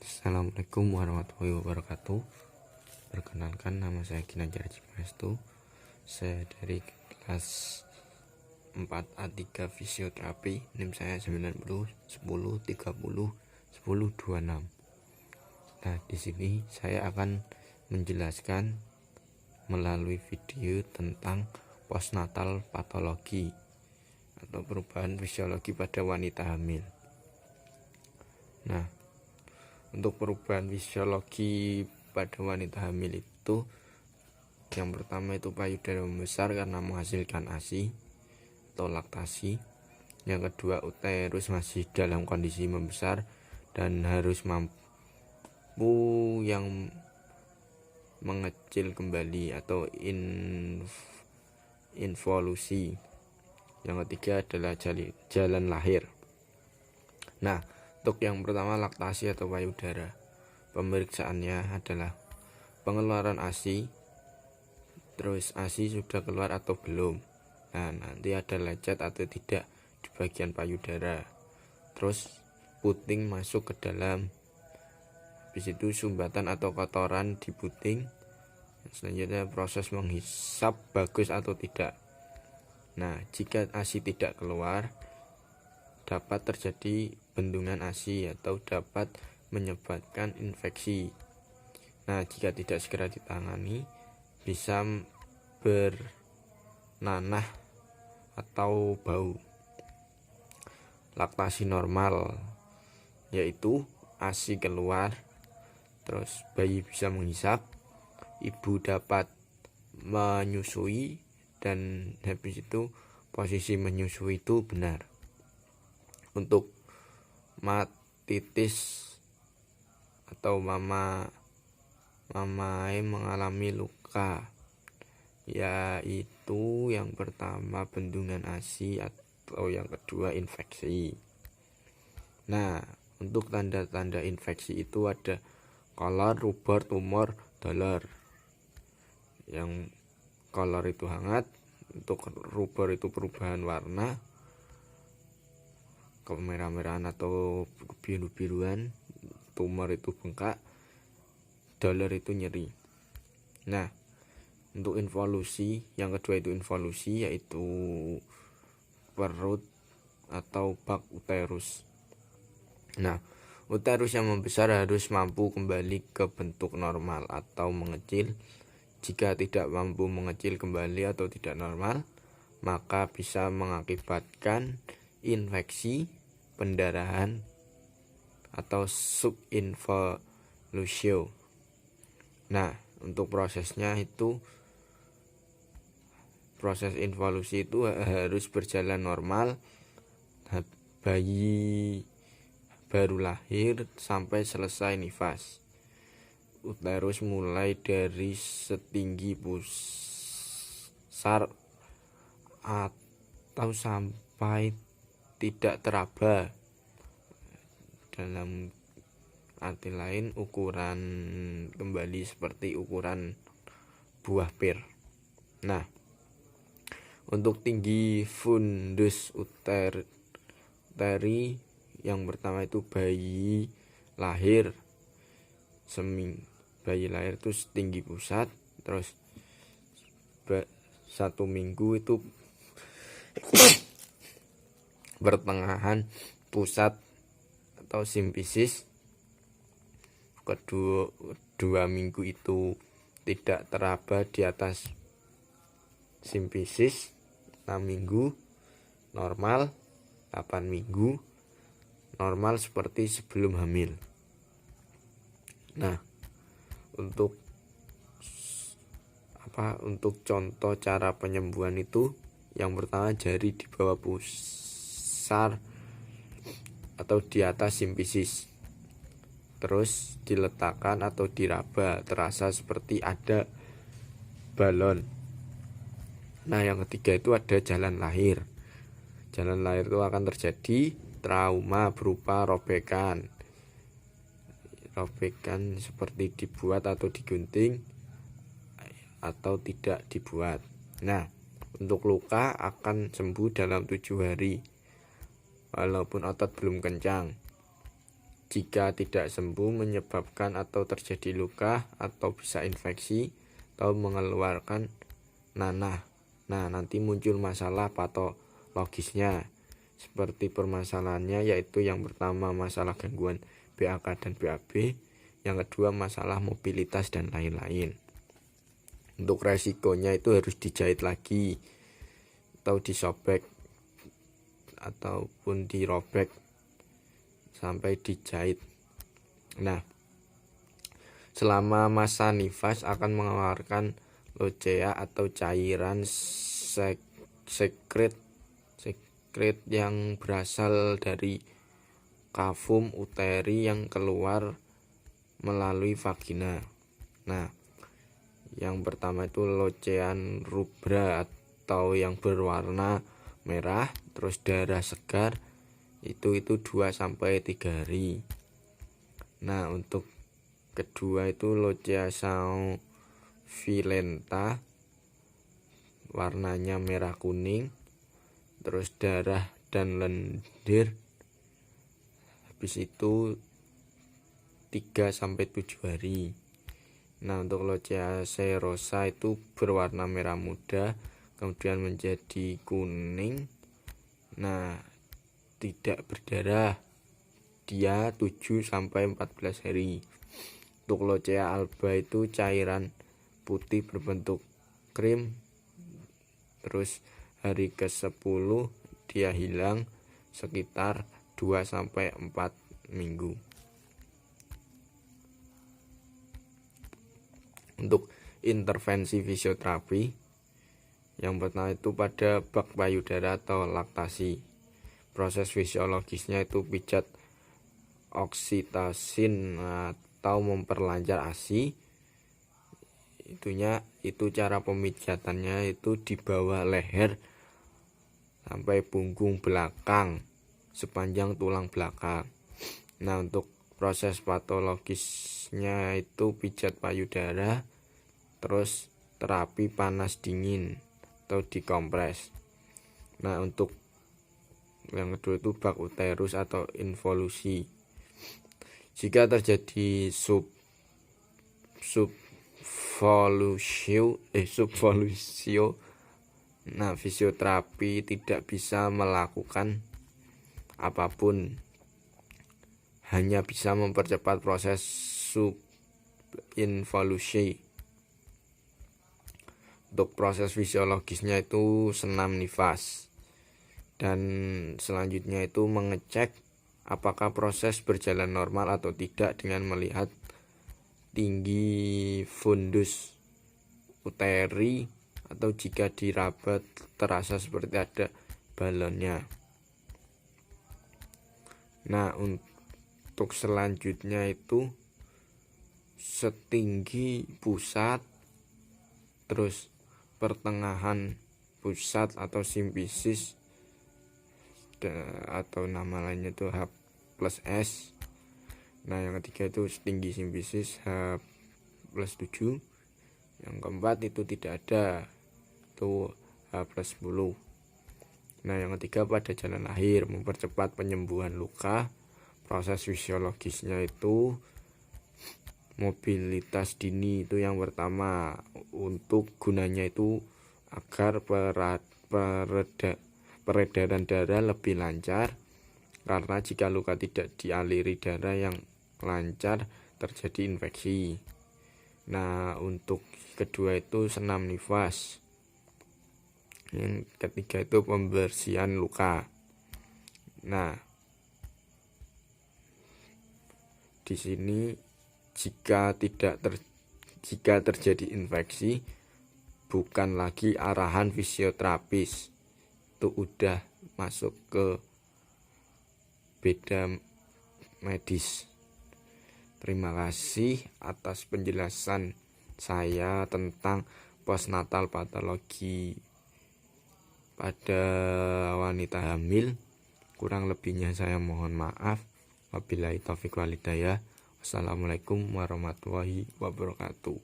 Assalamualaikum warahmatullahi wabarakatuh. Perkenalkan, nama saya Ginanjar Cimastu. Saya dari kelas 4A3 Fisioterapi. NIM saya 90 10 30 10 26. Nah, di sini saya akan menjelaskan melalui video tentang postnatal patologi atau perubahan fisiologi pada wanita hamil. Nah, untuk perubahan fisiologi pada wanita hamil itu, yang pertama itu payudara membesar karena menghasilkan ASI atau laktasi. Yang kedua, uterus masih dalam kondisi membesar dan harus mampu yang mengecil kembali atau involusi. Yang ketiga adalah jalan lahir. Nah, untuk yang pertama, laktasi atau payudara, pemeriksaannya adalah pengeluaran ASI, terus ASI sudah keluar atau belum. Nah, nanti ada lecet atau tidak di bagian payudara, terus puting masuk ke dalam, habis itu sumbatan atau kotoran di puting. Selanjutnya proses menghisap bagus atau tidak. Nah, jika ASI tidak keluar, dapat terjadi bendungan ASI atau dapat menyebabkan infeksi. Nah, jika tidak segera ditangani, bisa bernanah atau bau. Laktasi normal yaitu ASI keluar, terus bayi bisa menghisap, ibu dapat menyusui, dan habis itu posisi menyusui itu benar. Untuk matitis atau mamae mengalami luka, yaitu yang pertama bendungan ASI atau yang kedua infeksi. Nah, untuk tanda-tanda infeksi itu ada kolor, rubor, tumor, dolor. Yang kolor itu hangat, untuk rubor itu perubahan warna, kemerah-merahan atau kebiru-biruan, tumor itu bengkak, dolor itu nyeri. Nah, untuk involusi, yang kedua itu involusi, yaitu perut atau bak uterus. Nah, uterus yang membesar harus mampu kembali ke bentuk normal atau mengecil. Jika tidak mampu mengecil kembali atau tidak normal, maka bisa mengakibatkan infeksi, pendarahan, atau subinvolusio. Nah, untuk prosesnya itu, proses involusi itu harus berjalan normal, bayi baru lahir sampai selesai nifas. Uterus mulai dari setinggi pusar atau sampai tidak teraba. Dalam arti lain, ukuran kembali seperti ukuran buah pir. Nah, untuk tinggi fundus uteri, yang pertama itu bayi lahir itu setinggi pusat, terus 1 minggu itu pertengahan pusat atau simfisis. Kedua 2 minggu itu tidak teraba di atas simfisis. 6 minggu normal, 8 minggu normal seperti sebelum hamil. Nah, untuk contoh cara penyembuhan itu, yang pertama jari di bawah pusar atau di atas simfisis, terus diletakkan atau diraba, terasa seperti ada balon. Nah, yang ketiga itu ada jalan lahir. Jalan lahir itu akan terjadi trauma berupa robekan seperti dibuat atau digunting atau tidak dibuat. Nah, untuk luka akan sembuh dalam 7 hari walaupun otot belum kencang. Jika tidak sembuh menyebabkan atau terjadi luka atau bisa infeksi atau mengeluarkan nanah. Nah, nanti muncul masalah patologisnya. Seperti permasalahannya yaitu yang pertama masalah gangguan BAK dan BAB, yang kedua masalah mobilitas dan lain-lain. Untuk resikonya itu harus dijahit lagi atau disobek ataupun dirobek sampai dijahit. Nah, selama masa nifas akan mengeluarkan locea atau cairan sekret yang berasal dari kavum uteri yang keluar melalui vagina. Nah, yang pertama itu locean rubra atau yang berwarna merah, terus darah segar itu 2-3 hari. Nah, untuk kedua itu locea violenta, warnanya merah kuning, terus darah dan lendir. Habis itu 3-7 hari. Nah, untuk locea serosa itu berwarna merah muda kemudian menjadi kuning. Nah, tidak berdarah, dia 7-14 hari. Untuk locea alba itu cairan putih berbentuk krim, terus hari ke-10 dia hilang sekitar 2-4 minggu. Untuk intervensi fisioterapi, yang pertama itu pada bak payudara atau laktasi. Proses fisiologisnya itu pijat oksitosin atau memperlancar ASI. Itu cara pemijatannya itu di bawah leher sampai punggung belakang sepanjang tulang belakang. Nah, untuk proses patologisnya itu pijat payudara, terus terapi panas dingin atau dikompres. Nah, untuk yang kedua itu bak uterus atau involusi. Jika terjadi subvolusio, nah fisioterapi tidak bisa melakukan apapun, hanya bisa mempercepat proses subinvolusi. Untuk proses fisiologisnya itu senam nifas, dan selanjutnya itu mengecek apakah proses berjalan normal atau tidak dengan melihat tinggi fundus uteri atau jika diraba terasa seperti ada balonnya. Nah, untuk selanjutnya itu setinggi pusat, terus pertengahan pusat atau simfisis, atau nama lainnya itu H+S. Nah, yang ketiga itu setinggi simfisis H+7. Yang keempat itu tidak ada, itu H+10. Nah, yang ketiga pada jalan lahir, mempercepat penyembuhan luka. Proses fisiologisnya itu mobilitas dini, itu yang pertama. Untuk gunanya itu agar peredaran darah lebih lancar, karena jika luka tidak dialiri darah yang lancar terjadi infeksi. Nah, untuk kedua itu senam nifas. Yang ketiga itu pembersihan luka. Nah, di sini jika terjadi infeksi, bukan lagi arahan fisioterapis, itu udah masuk ke beda medis. Terima kasih atas penjelasan saya tentang postnatal patologi pada wanita hamil. Kurang lebihnya saya mohon maaf. Wabillahi taufiq walhidayah. Wassalamualaikum warahmatullahi wabarakatuh.